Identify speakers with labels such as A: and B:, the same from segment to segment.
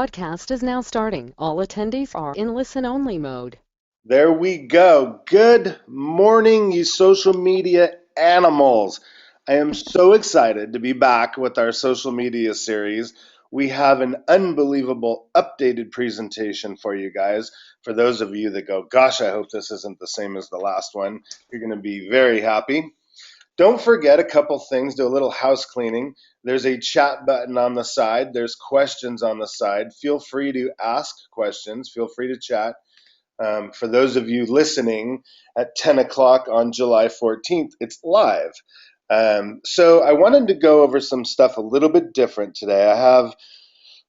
A: podcast is now starting. All attendees are in listen-only mode.
B: There we go. Good morning, you social media animals. I am so excited to be back with our social media series. We have an unbelievable updated presentation for you guys. For those of you that go, gosh, I hope this isn't the same as the last one, you're going to be very happy. Don't forget a couple things, do a little house cleaning. There's a chat button on the side, there's questions on the side. Feel free to ask questions, feel free to chat. For those of you listening at 10 o'clock on July 14th, it's live. So I wanted to go over some stuff a little bit different today. I have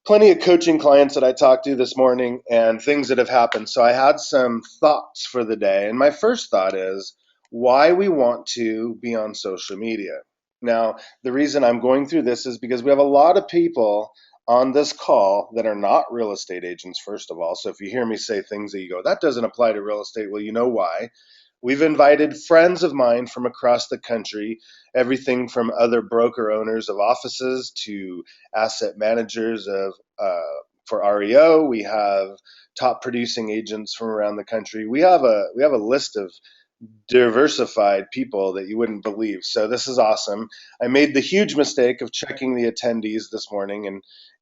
B: plenty of coaching clients that I talked to this morning and things that have happened. So I had some thoughts for the day. And my first thought is why we want to be on social media. Now, the reason I'm going through this is because we have a lot of people on this call that are not real estate agents, first of all. So if you hear me say things that you go, that doesn't apply to real estate, well, you know why. We've invited friends of mine from across the country, everything from other broker owners of offices to asset managers of for REO. We have top producing agents from around the country. We have a list of diversified people that you wouldn't believe. So this is awesome. I made the huge mistake of checking the attendees this morning,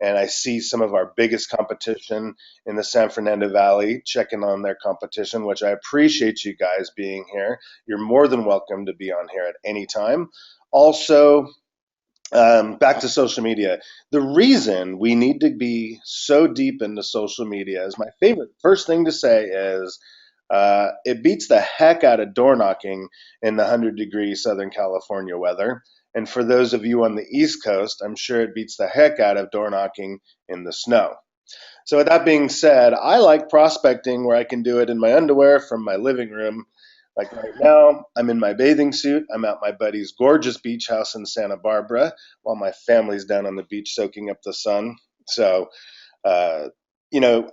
B: and I see some of our biggest competition in the San Fernando Valley checking on their competition, which I appreciate you guys being here. You're more than welcome to be on here at any time. Also, back to social media. The reason we need to be so deep into social media is my favorite first thing to say is it beats the heck out of door knocking in the 100-degree Southern California weather. And for those of you on the East Coast, I'm sure it beats the heck out of door knocking in the snow. So with that being said, I like prospecting where I can do it in my underwear from my living room. Like right now, I'm in my bathing suit. I'm at my buddy's gorgeous beach house in Santa Barbara while my family's down on the beach soaking up the sun. So, uh,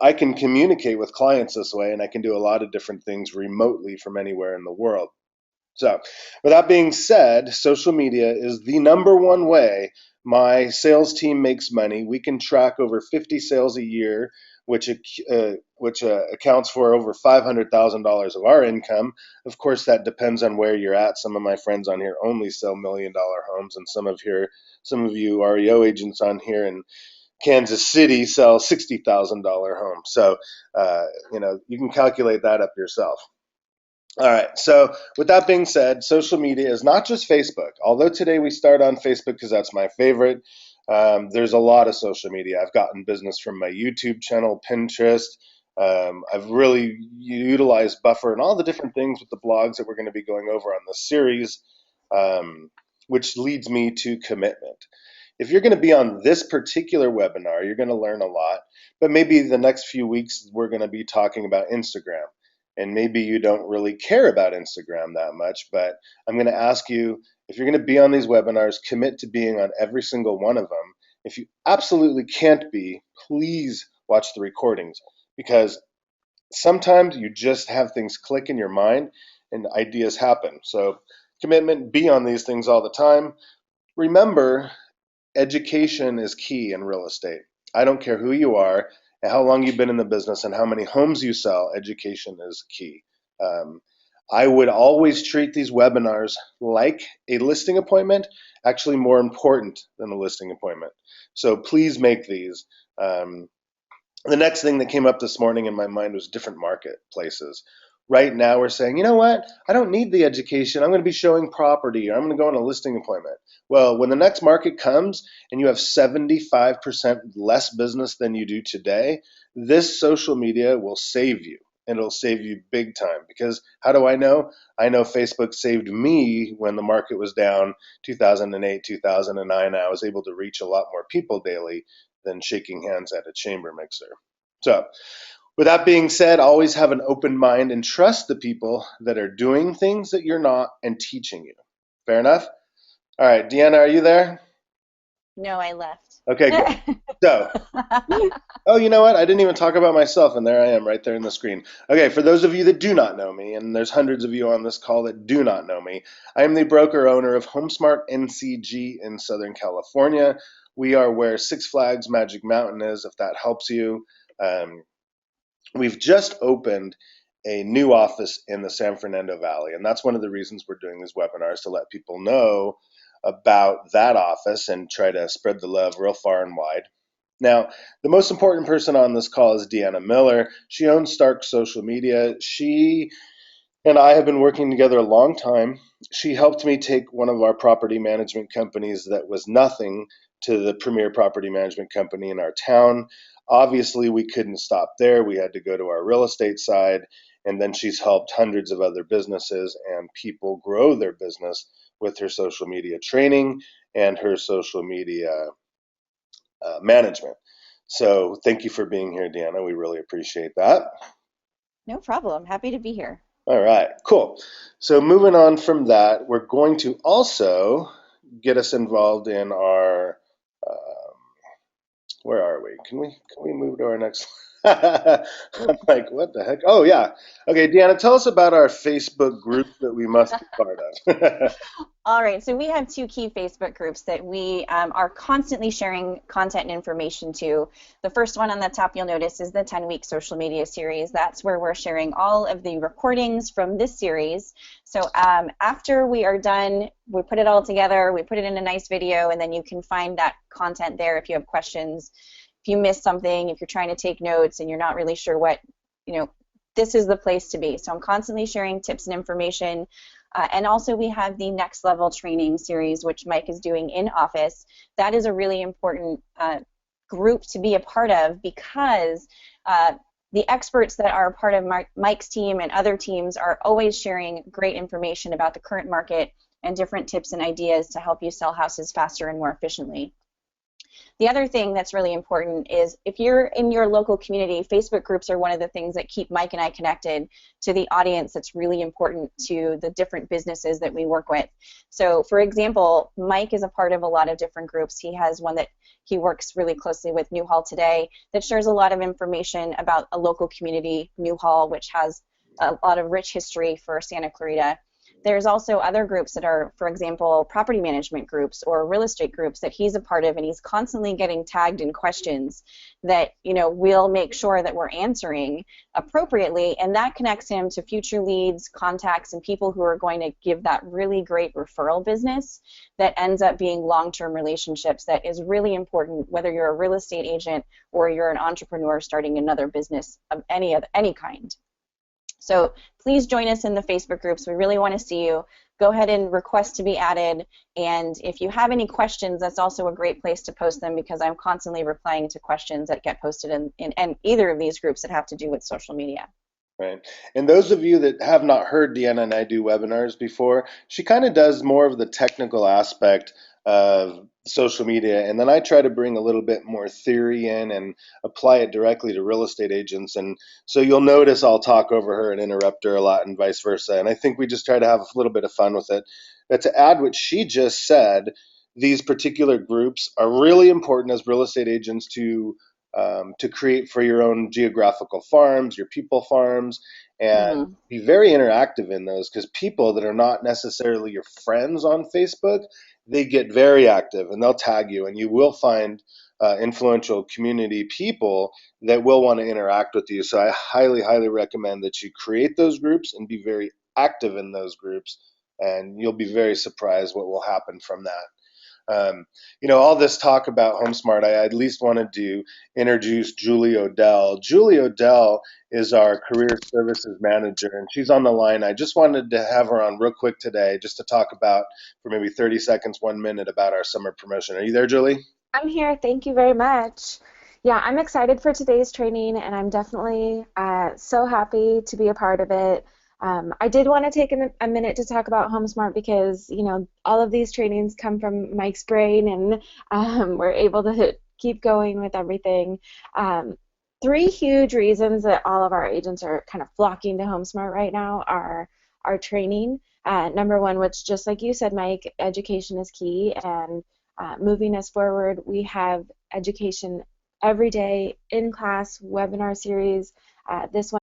B: I can communicate with clients this way, and I can do a lot of different things remotely from anywhere in the world. So, with that being said, social media is the number one way my sales team makes money. We can track over 50 sales a year, which accounts for over $500,000 of our income. Of course, that depends on where you're at. Some of my friends on here only sell $1 million homes, and some of you REO agents on here in Kansas City sell $60,000 homes. So, you can calculate that up yourself. All right. So, with that being said, social media is not just Facebook. Although today we start on Facebook because that's my favorite, there's a lot of social media. I've gotten business from my YouTube channel, Pinterest. I've really utilized Buffer and all the different things with the blogs that we're going to be going over on this series, um, which leads me to commitment. If you're going to be on this particular webinar, you're going to learn a lot, but maybe the next few weeks we're going to be talking about Instagram. And maybe you don't really care about Instagram that much, but I'm going to ask you, if you're going to be on these webinars, commit to being on every single one of them. If you absolutely can't be, please watch the recordings, because sometimes you just have things click in your mind and ideas happen. So commitment, be on these things all the time. Remember, education is key in real estate. I don't care who you are and how long you've been in the business and how many homes you sell, education is key. Um, I would always treat these webinars like a listing appointment, actually more important than a listing appointment. So please make these. Um, the next thing that came up this morning in my mind was different marketplaces. Right now, we're saying, you know what? I don't need the education. I'm going to be showing property, or I'm going to go on a listing appointment. Well, when the next market comes and you have 75% less business than you do today, this social media will save you. And it'll save you big time. Because how do I know? I know Facebook saved me when the market was down 2008, 2009. I was able to reach a lot more people daily than shaking hands at a chamber mixer. So, with that being said, always have an open mind and trust the people that are doing things that you're not and teaching you. Fair enough? All right, Deanna, are you there?
C: No, I left.
B: Okay, good. So, oh, you know what? I didn't even talk about myself, and there I am right there in the screen. Okay, for those of you that do not know me, and there's hundreds of you on this call that do not know me, I am the broker owner of HomeSmart NCG in Southern California. We are where Six Flags Magic Mountain is, if that helps you. Um, we've just opened a new office in the San Fernando Valley, and that's one of the reasons we're doing these webinars, to let people know about that office and try to spread the love real far and wide. Now, the most important person on this call is Deanna Miller. She owns Stark Social Media. She and I have been working together a long time. She helped me take one of our property management companies that was nothing to the premier property management company in our town. Obviously, we couldn't stop there. We had to go to our real estate side. And then she's helped hundreds of other businesses and people grow their business with her social media training and her social media management. So thank you for being here, Deanna. We really appreciate that.
C: No problem. Happy to be here.
B: All right, cool. So moving on from that, we're going to also get us involved in our, where are we? Can we move to our next? I'm like, what the heck? Oh yeah. Okay, Deanna, tell us about our Facebook group that we must be part of.
C: All right, so we have two key Facebook groups that we are constantly sharing content and information to. The first one on the top you'll notice is the 10-week social media series. That's where we're sharing all of the recordings from this series. So after we are done, we put it all together, we put it in a nice video, and then you can find that content there if you have questions. If you missed something, if you're trying to take notes and you're not really sure what, this is the place to be. So I'm constantly sharing tips and information. And also we have the Next Level training series, which Mike is doing in office. That is a really important group to be a part of, because the experts that are part of Mike's team and other teams are always sharing great information about the current market and different tips and ideas to help you sell houses faster and more efficiently. The other thing that's really important is, if you're in your local community, Facebook groups are one of the things that keep Mike and I connected to the audience that's really important to the different businesses that we work with. So for example, Mike is a part of a lot of different groups. He has one that he works really closely with, Newhall Today, that shares a lot of information about a local community, Newhall, which has a lot of rich history for Santa Clarita. There's also other groups that are, for example, property management groups or real estate groups that he's a part of, and he's constantly getting tagged in questions that, we'll make sure that we're answering appropriately, and that connects him to future leads, contacts, and people who are going to give that really great referral business that ends up being long-term relationships. That is really important, whether you're a real estate agent or you're an entrepreneur starting another business of any kind. So please join us in the Facebook groups. We really want to see you. Go ahead and request to be added. And if you have any questions, that's also a great place to post them, because I'm constantly replying to questions that get posted in either of these groups that have to do with social media.
B: Right. And those of you that have not heard Deanna and I do webinars before, she kind of does more of the technical aspect of social media, and then I try to bring a little bit more theory in and apply it directly to real estate agents. And so you'll notice I'll talk over her and interrupt her a lot, and vice versa. And I think we just try to have a little bit of fun with it. But to add what she just said, these particular groups are really important as real estate agents to create for your own geographical farms, your people farms, and be very interactive in those, because people that are not necessarily your friends on Facebook, they get very active and they'll tag you, and you will find influential community people that will want to interact with you. So I highly, highly recommend that you create those groups and be very active in those groups, and you'll be very surprised what will happen from that. All this talk about HomeSmart, I at least wanted to introduce Julie Odell. Julie Odell is our career services manager, and she's on the line. I just wanted to have her on real quick today just to talk about, for maybe 30 seconds, 1 minute, about our summer promotion. Are you there, Julie?
D: I'm here. Thank you very much. Yeah, I'm excited for today's training, and I'm definitely so happy to be a part of it. I did want to take a minute to talk about HomeSmart because, all of these trainings come from Mike's brain, and we're able to keep going with everything. Three huge reasons that all of our agents are kind of flocking to HomeSmart right now are our training. Number one, which, just like you said, Mike, education is key, and moving us forward, we have education every day, in class, webinar series. This one